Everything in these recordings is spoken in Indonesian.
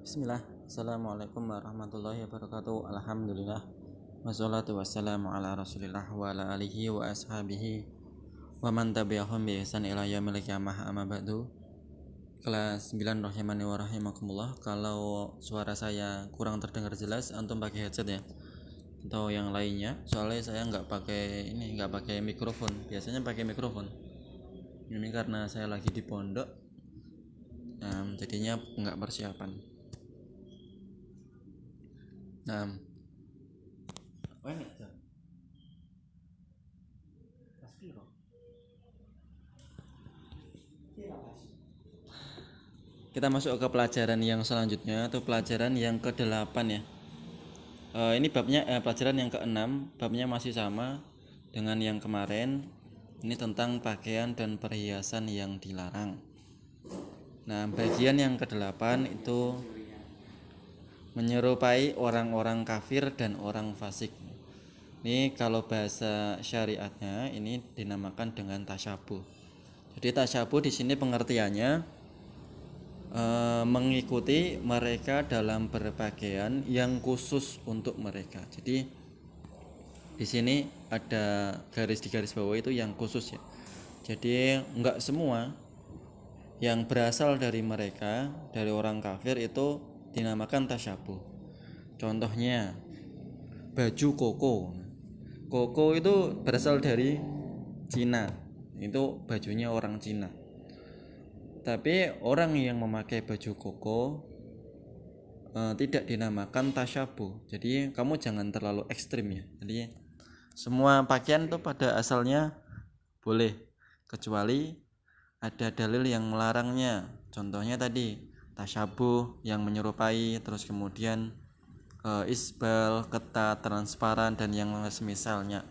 Bismillah, Assalamualaikum warahmatullahi wabarakatuh. Alhamdulillah, wassalatu wassalamu ala rasulillah wa ala alihi wa ashabihi wa man tabi'ahum bi ihsan ila yaumil qiyamah, amma ba'du. Kelas 9 rahimani wa rahimakumullah. Kalau suara saya kurang terdengar jelas, antum pakai headset ya atau yang lainnya, soalnya saya nggak pakai mikrofon. Biasanya pakai mikrofon. Ini karena saya lagi di pondok, jadinya nggak persiapan. Nah, kita masuk ke pelajaran yang selanjutnya atau pelajaran yang ke-8 ya. Ini pelajaran yang ke-6, babnya masih sama dengan yang kemarin. Ini tentang pakaian dan perhiasan yang dilarang. Nah, bagian yang ke-8 itu menyerupai orang-orang kafir dan orang fasik. Ini kalau bahasa syariatnya ini dinamakan dengan tasyabuh. Jadi tasyabuh di sini pengertiannya mengikuti mereka dalam berpakaian yang khusus untuk mereka. Jadi di sini ada di garis bawah itu yang khusus ya. Jadi enggak semua yang berasal dari mereka, dari orang kafir itu dinamakan tasyabuh. Contohnya baju koko. Koko itu berasal dari Cina. Itu bajunya orang Cina. Tapi orang yang memakai baju koko tidak dinamakan tasyabuh. Jadi kamu jangan terlalu ekstrim ya. Jadi semua pakaian itu pada asalnya boleh, kecuali ada dalil yang melarangnya. Contohnya tadi tasyabuh yang menyerupai, terus kemudian isbal, ketat, transparan dan yang semisalnya.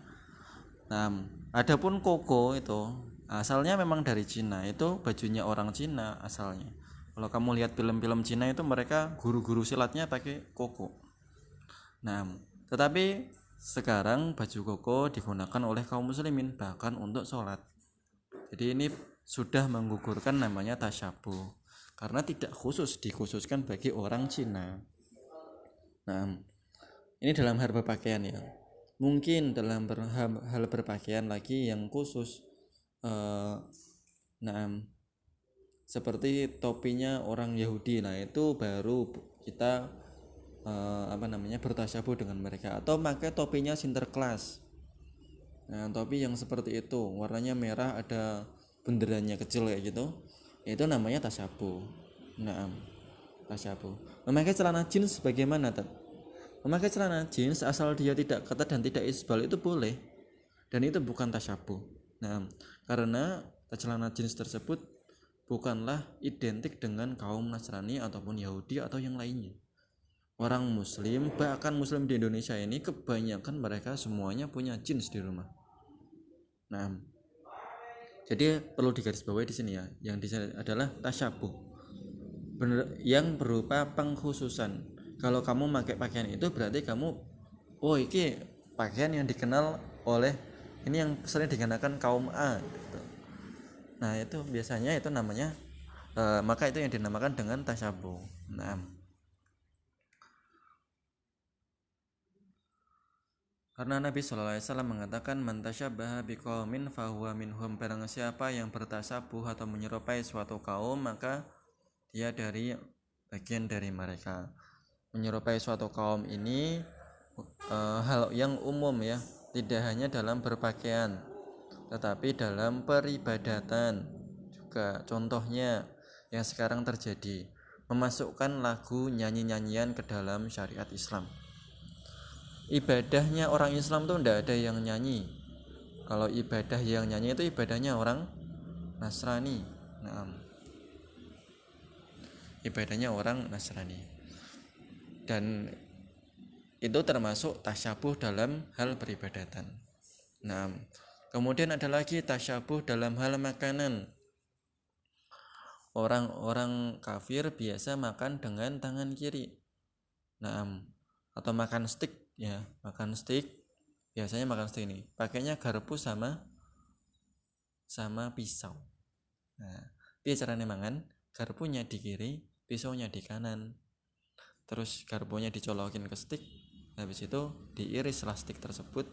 Nah, adapun koko itu asalnya memang dari Cina, itu bajunya orang Cina asalnya. Kalau kamu lihat film-film Cina itu mereka guru-guru silatnya pakai koko. Nah, tetapi sekarang baju koko digunakan oleh kaum muslimin bahkan untuk sholat. Jadi ini sudah menggugurkan namanya tasyabuh karena tidak dikhususkan bagi orang Cina. Nah, ini dalam hal berpakaian ya. Mungkin dalam hal berpakaian lagi yang khusus, seperti topinya orang Yahudi. Nah itu baru kita bertasyabuh dengan mereka, atau pakai topinya Sinterklas. Nah topi yang seperti itu warnanya merah, ada benderanya kecil kayak gitu, itu namanya tasyabuh. Nah, tasyabuh. Memakai celana jeans bagaimana? Memakai celana jeans asal dia tidak ketat dan tidak isbal itu boleh, dan itu bukan tasyabuh. Nah, karena celana jeans tersebut bukanlah identik dengan kaum Nasrani ataupun Yahudi atau yang lainnya. Orang muslim, bahkan muslim di Indonesia ini kebanyakan mereka semuanya punya jeans di rumah. Nah, jadi perlu digarisbawahi di sini ya, yang di sini adalah tasyabuh. Yang berupa pengkhususan. Kalau kamu pakai pakaian itu berarti kamu, ini pakaian yang dikenal oleh, ini yang sering dikenakan kaum A gitu. Nah itu biasanya itu namanya maka itu yang dinamakan dengan tasyabuh. Nah, karena Nabi SAW mengatakan man tasyabbaha biqaumin fahuwa minhum, barang siapa yang bertasyabuh atau menyerupai suatu kaum maka dia bagian dari mereka. Menyerupai suatu kaum ini hal yang umum ya, tidak hanya dalam berpakaian tetapi dalam peribadatan juga. Contohnya yang sekarang terjadi, memasukkan lagu nyanyi-nyanyian ke dalam syariat Islam. Ibadahnya orang Islam tuh tidak ada yang nyanyi. Kalau ibadah yang nyanyi itu ibadahnya orang Nasrani. Nah, ibadahnya orang Nasrani. Dan itu termasuk tasyabuh dalam hal peribadatan. Nah, kemudian ada lagi tasyabuh dalam hal makanan. Orang-orang kafir biasa makan dengan tangan kiri. Nah, atau makan stick ya, biasanya makan stick ini pakainya garpu sama pisau. Nah, biasa caranya mangan, garpunya di kiri, pisaunya di kanan. terus garpunya dicolokin ke stik, habis itu diirislah stik tersebut,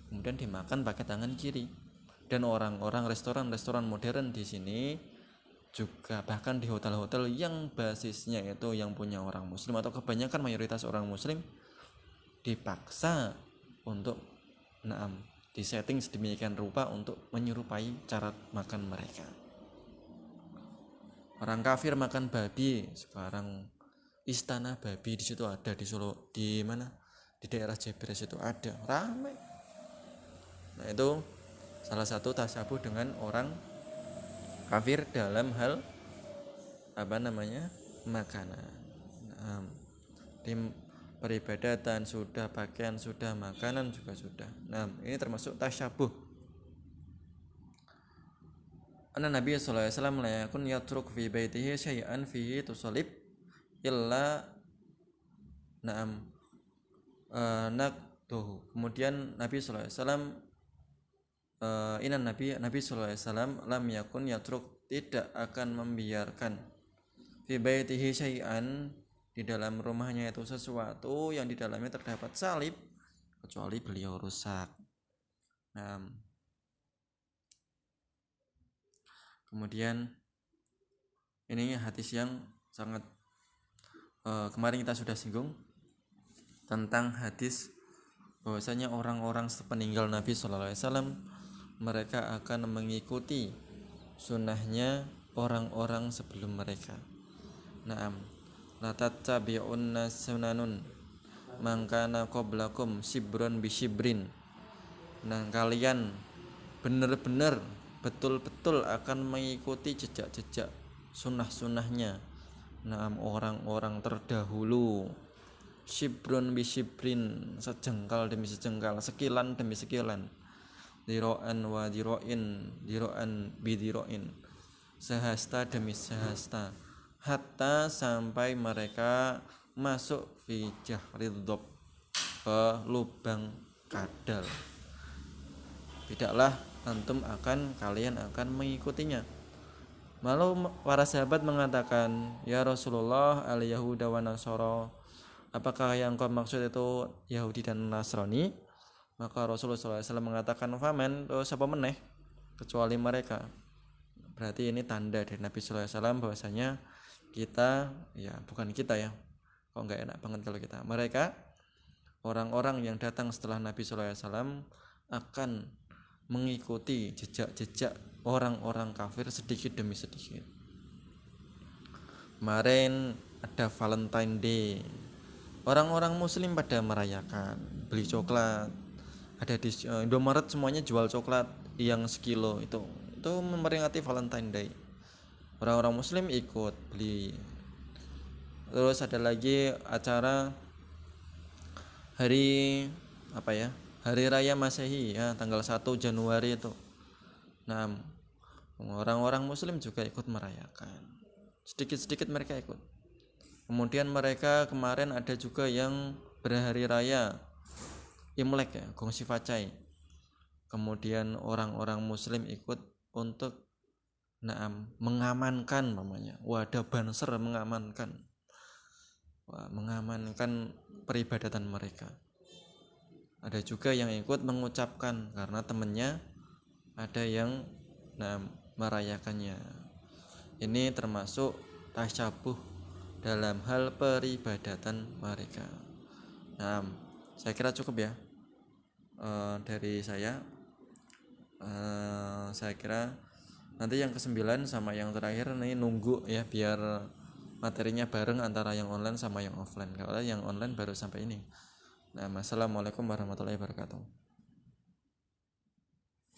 kemudian dimakan pakai tangan kiri. Dan orang-orang restoran modern di sini juga, bahkan di hotel-hotel yang basisnya itu yang punya orang muslim atau kebanyakan mayoritas orang muslim, dipaksa untuk disetting sedemikian rupa untuk menyerupai cara makan mereka. Orang kafir makan babi, sekarang istana babi di situ ada di Solo, di mana, di daerah Jebres itu ada, ramai. Nah itu salah satu tasyabuh dengan orang kafir dalam hal makanan. Di peribadatan sudah, pakaian sudah, makanan juga sudah. Nah ini termasuk tasyabuh. Anna Nabi sallallahu alaihi wasallam la yakun yatruk fi baitihi syai'an fihi tusalib illa naktuhu. Kemudian Nabi sallallahu alaihi wasallam Nabi sallallahu alaihi wasallam lam yakun yatruk, tidak akan membiarkan, fi baitihi syai'an, di dalam rumahnya itu sesuatu yang di dalamnya terdapat salib, kecuali beliau rusak. Kemudian ini hadis yang sangat kemarin kita sudah singgung tentang hadis bahwasanya orang-orang sepeninggal Nabi sallallahu alaihi wasallam mereka akan mengikuti sunnahnya orang-orang sebelum mereka. La tattabi'unna sunanun man kana qablakum shibran bi shibrin. Nah, kalian benar-benar betul-betul akan mengikuti jejak-jejak sunnah-sunnahnya orang-orang terdahulu, shibrun bi shibrin, sejengkal demi sejengkal, sekilan demi sekilan, diro'an wa diro'an bi diro'in, sehasta demi sehasta, hatta sampai mereka masuk fi jahriddob, ke lubang kadal. Tidaklah kalian akan mengikutinya. Lalu para sahabat mengatakan, ya Rasulullah, al Yahuda wa Nasara, apakah yang kau maksud itu Yahudi dan Nasrani? Maka Rasulullah SAW mengatakan, faman, siapa meneh kecuali mereka. Berarti ini tanda dari Nabi SAW bahwasanya kita, ya bukan kita ya, kok nggak enak banget kalau kita, mereka orang-orang yang datang setelah Nabi SAW akan mengikuti jejak-jejak orang-orang kafir sedikit demi sedikit. Kemarin ada Valentine Day, orang-orang muslim pada merayakan, beli coklat, ada di Indomaret semuanya jual coklat yang sekilo, itu memperingati Valentine Day. Orang-orang muslim ikut beli. Terus ada lagi acara hari Raya Masehi ya, tanggal 1 Januari itu. Nah, orang-orang muslim juga ikut merayakan. Sedikit-sedikit mereka ikut. Kemudian mereka kemarin ada juga yang berhari raya Imlek ya, Gongsi Facai. Kemudian orang-orang muslim ikut untuk mengamankan namanya. Wadah Banser mengamankan peribadatan mereka. Ada juga yang ikut mengucapkan karena temannya ada yang merayakannya. Ini termasuk tasyabuh dalam hal peribadatan mereka. Saya kira cukup ya dari saya. Saya kira nanti yang ke-9 sama yang terakhir ini nunggu ya, biar materinya bareng antara yang online sama yang offline. Kalau yang online baru sampai ini. Assalamualaikum warahmatullahi wabarakatuh.